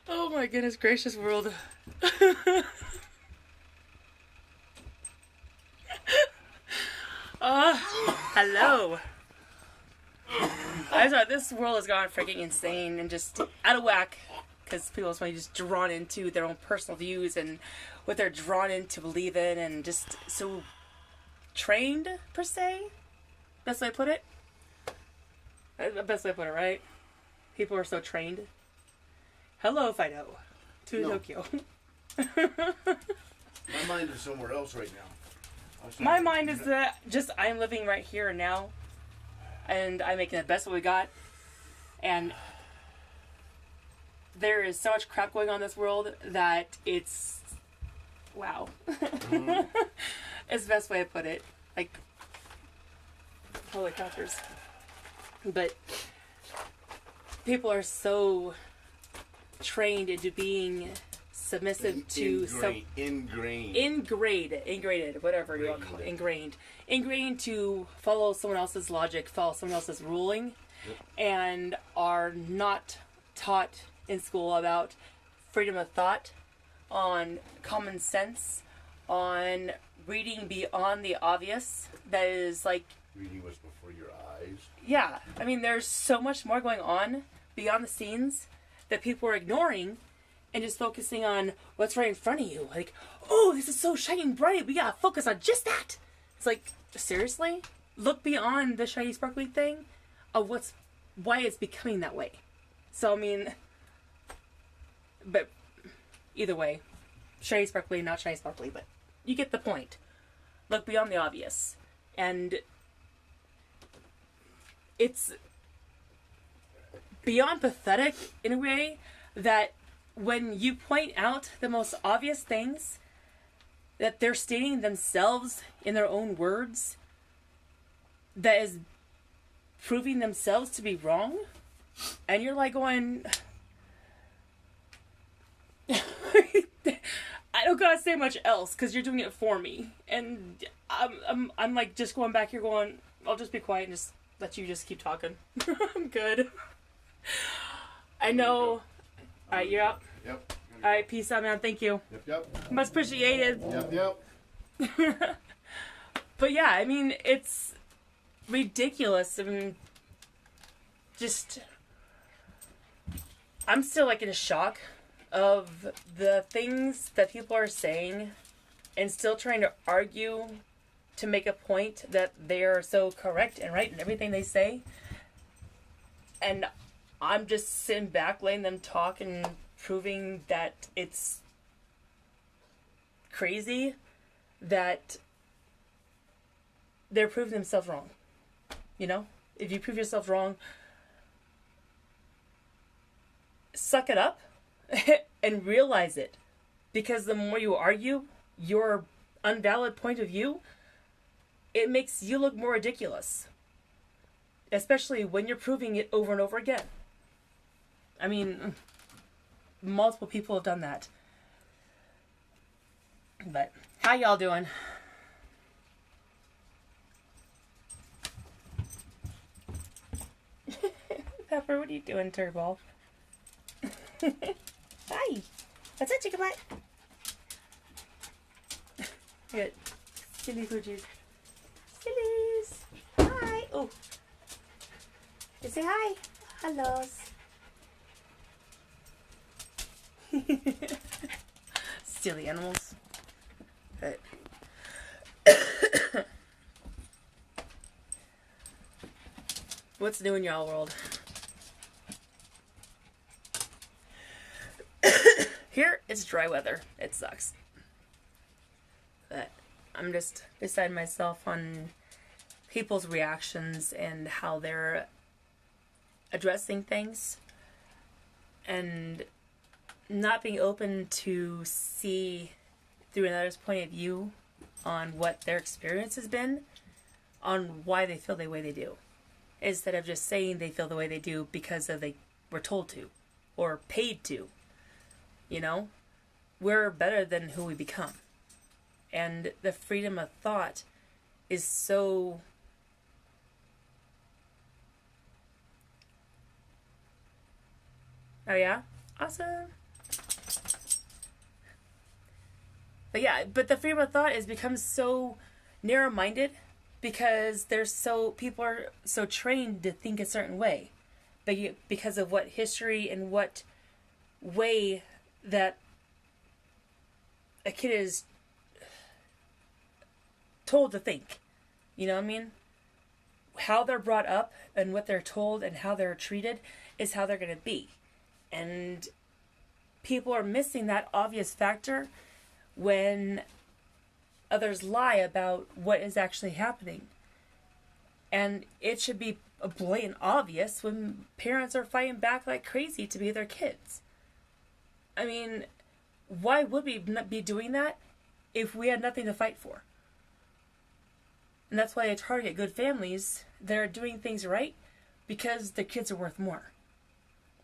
Oh my goodness gracious world. Hello. I thought this world has gone freaking insane and just out of whack because people are just drawn into their own personal views and what they're drawn into believe in and just so trained, per se. Best way to put it? Best way to put it, right? People are so trained. Hello, Fido. To Tokyo. My mind is somewhere else right now. My mind is that just I'm living right here and now. And I'm making the best of what we got. And there is so much crap going on in this world that it's... Wow. Mm-hmm. It's the best way to put it. Like, holy crackers. But people are so trained into being submissive to ingrained, whatever you want to call it, ingrained to follow someone else's logic, follow someone else's ruling, and are not taught in school about freedom of thought, on common sense, on reading beyond the obvious. That is like reading what's before your eyes. Yeah, I mean, there's so much more going on beyond the scenes that people are ignoring and just focusing on what's right in front of you. Like, oh, this is so shining bright. We gotta focus on just that. It's like, seriously? Look beyond the shiny sparkly thing of why it's becoming that way. So, I mean, but either way, shiny sparkly, not shiny sparkly, but you get the point. Look beyond the obvious. And it's beyond pathetic in a way that when you point out the most obvious things that they're stating themselves in their own words, that is proving themselves to be wrong, and you're like going, I don't gotta say much else because you're doing it for me, and I'm like just going back here going, I'll just be quiet and just let you just keep talking. I'm good. I know. Alright, you're up. Yep. Alright, peace out, man. Thank you. Yep. Much appreciated. Yep. But yeah, I mean, it's ridiculous. I mean, just... I'm still, like, in shock of the things that people are saying and still trying to argue to make a point that they are so correct and right in everything they say. And I'm just sitting back, letting them talk and proving that it's crazy that they're proving themselves wrong. You know? If you prove yourself wrong, suck it up and realize it. Because the more you argue your unvalid point of view, it makes you look more ridiculous. Especially when you're proving it over and over again. I mean, multiple people have done that. But, how y'all doing? Pepper, what are you doing, Turbo? Hi. What's up, chicken butt? Good. Silly poochies. Sillies. Hi. Oh. You say hi. Hello. Silly animals. But what's new in y'all world? Here, it's dry weather. It sucks. But I'm just beside myself on people's reactions and how they're addressing things. And not being open to see through another's point of view on what their experience has been, on why they feel the way they do. Instead of just saying they feel the way they do because they were told to or paid to. You know? We're better than who we become. And the freedom of thought is so Oh yeah? Awesome. But yeah, but the freedom of thought has become so narrow-minded because people are so trained to think a certain way, because of what history and what way that a kid is told to think. You know what I mean? How they're brought up and what they're told and how they're treated is how they're going to be. And people are missing that obvious factor when others lie about what is actually happening. And it should be blatant obvious when parents are fighting back like crazy to be their kids. I mean, why would we not be doing that if we had nothing to fight for? And that's why I target good families that are doing things right, because their kids are worth more.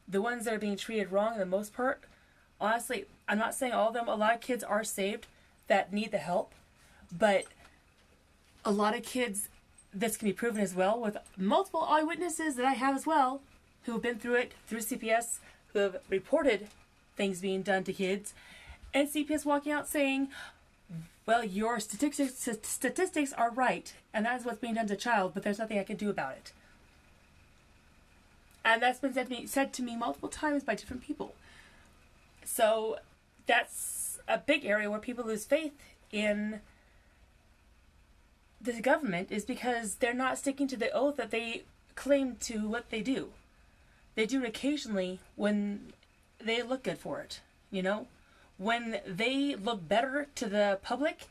The ones that are being treated wrong, for the most part, honestly, I'm not saying all of them. A lot of kids are saved that need the help, but a lot of kids, this can be proven as well with multiple eyewitnesses that I have as well, who have been through it through CPS, who have reported things being done to kids, and CPS walking out saying, well, your statistics are right, and that is what's being done to a child, but there's nothing I can do about it. And that's been said to me multiple times by different people. So that's a big area where people lose faith in the government, is because they're not sticking to the oath that they claim to what they do. They do it occasionally when they look good for it, you know? When they look better to the public,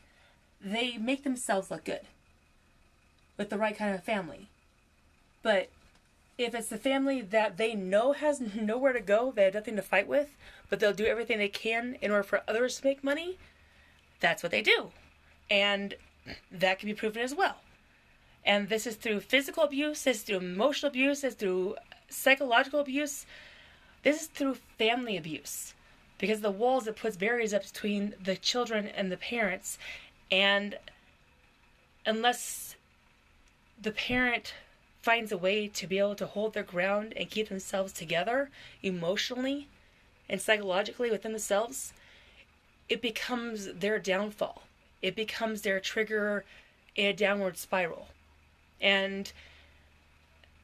they make themselves look good with the right kind of family. But if it's the family that they know has nowhere to go, they have nothing to fight with, but they'll do everything they can in order for others to make money, that's what they do. And that can be proven as well. And this is through physical abuse, this is through emotional abuse, this is through psychological abuse. This is through family abuse. Because the walls, it puts barriers up between the children and the parents. And unless the parent finds a way to be able to hold their ground and keep themselves together emotionally and psychologically within themselves, it becomes their downfall. It becomes their trigger in a downward spiral. And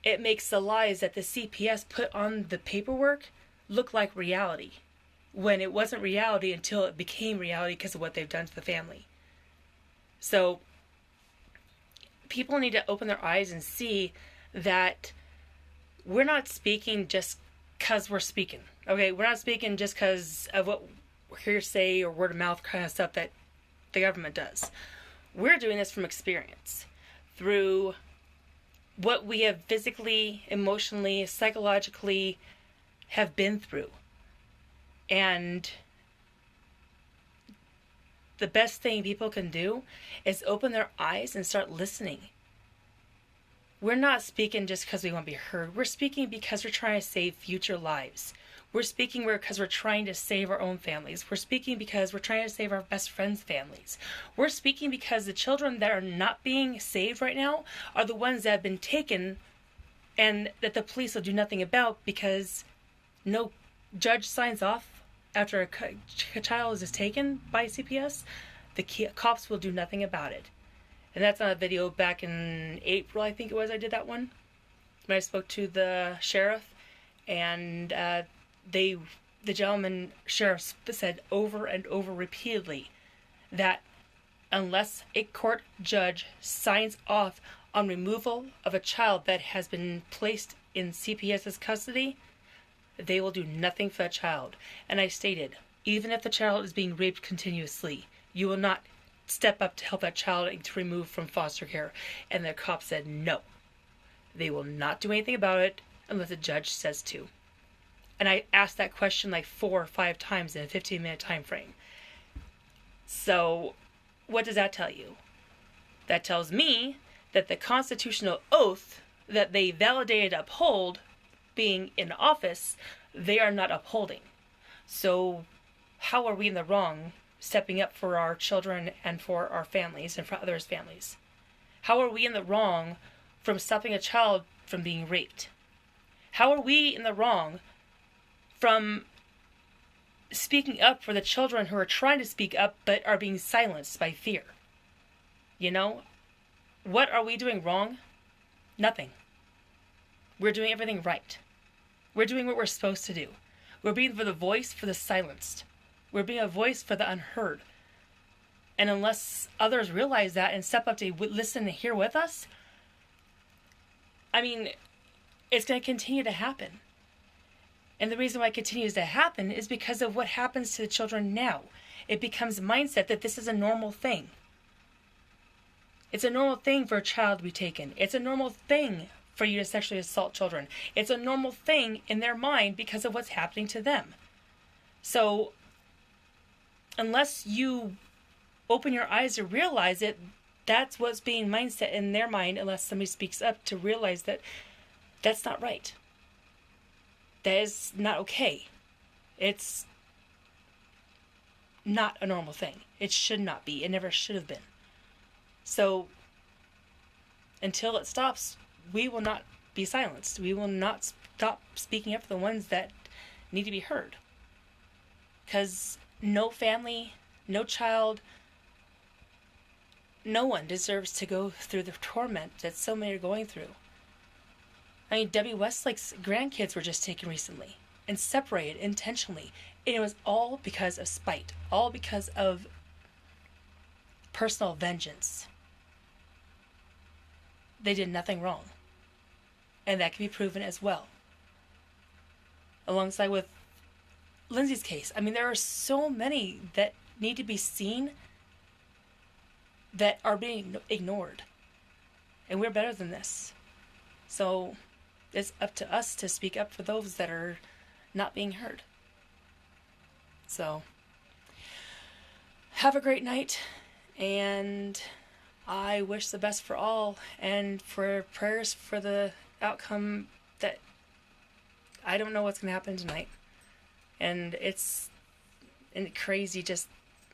it makes the lies that the CPS put on the paperwork look like reality, when it wasn't reality until it became reality because of what they've done to the family. So people need to open their eyes and see that we're not speaking just because we're speaking. Okay, we're not speaking just because of what hearsay or word of mouth kind of stuff that the government does. We're doing this from experience, through what we have physically, emotionally, psychologically have been through. And the best thing people can do is open their eyes and start listening. We're not speaking just because we want to be heard. We're speaking because we're trying to save future lives. We're speaking because we're trying to save our own families. We're speaking because we're trying to save our best friends' families. We're speaking because the children that are not being saved right now are the ones that have been taken and that the police will do nothing about, because no judge signs off after a child is taken by CPS. The cops will do nothing about it. And that's on a video back in April, I think it was, I did that one. When I spoke to the sheriff, and the gentleman sheriff said over and over repeatedly that unless a court judge signs off on removal of a child that has been placed in CPS's custody, they will do nothing for that child. And I stated, even if the child is being raped continuously, you will not step up to help that child and to remove from foster care. And the cop said no. They will not do anything about it unless the judge says to. And I asked that question like 4 or 5 times in a 15-minute time frame. So what does that tell you? That tells me that the constitutional oath that they validated uphold being in office, they are not upholding. So how are we in the wrong stepping up for our children and for our families and for others' families? How are we in the wrong from stopping a child from being raped? How are we in the wrong from speaking up for the children who are trying to speak up but are being silenced by fear. You know? What are we doing wrong? Nothing. We're doing everything right. We're doing what we're supposed to do. We're being the voice for the silenced. We're being a voice for the unheard. And unless others realize that and step up to listen and hear with us, I mean, it's going to continue to happen. And the reason why it continues to happen is because of what happens to the children now. It becomes mindset that this is a normal thing. It's a normal thing for a child to be taken. It's a normal thing for you to sexually assault children. It's a normal thing in their mind because of what's happening to them. So, unless you open your eyes to realize it, that's what's being mindset in their mind, unless somebody speaks up to realize that that's not right. That is not okay. It's not a normal thing. It should not be. It never should have been. So, until it stops, we will not be silenced. We will not stop speaking up for the ones that need to be heard. Because no family, no child, no one deserves to go through the torment that so many are going through. I mean, Debbie Westlake's grandkids were just taken recently and separated intentionally. And it was all because of spite. All because of personal vengeance. They did nothing wrong. And that can be proven as well. Alongside with Lindsay's case. I mean, there are so many that need to be seen that are being ignored. And we're better than this. So, it's up to us to speak up for those that are not being heard. So, have a great night, and I wish the best for all, and for prayers for the outcome that I don't know what's going to happen tonight. And it's crazy just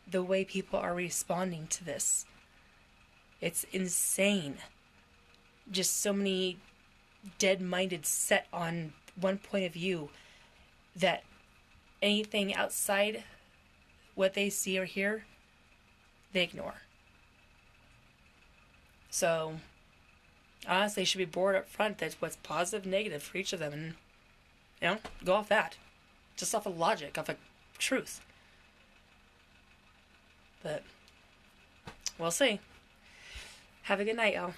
the way people are responding to this. It's insane. Just so many dead-minded set on one point of view that anything outside what they see or hear, they ignore. So, honestly, should be bored up front that's what's positive, negative for each of them, and, you know, go off that. Just off of logic, off of truth. But, we'll see. Have a good night, y'all.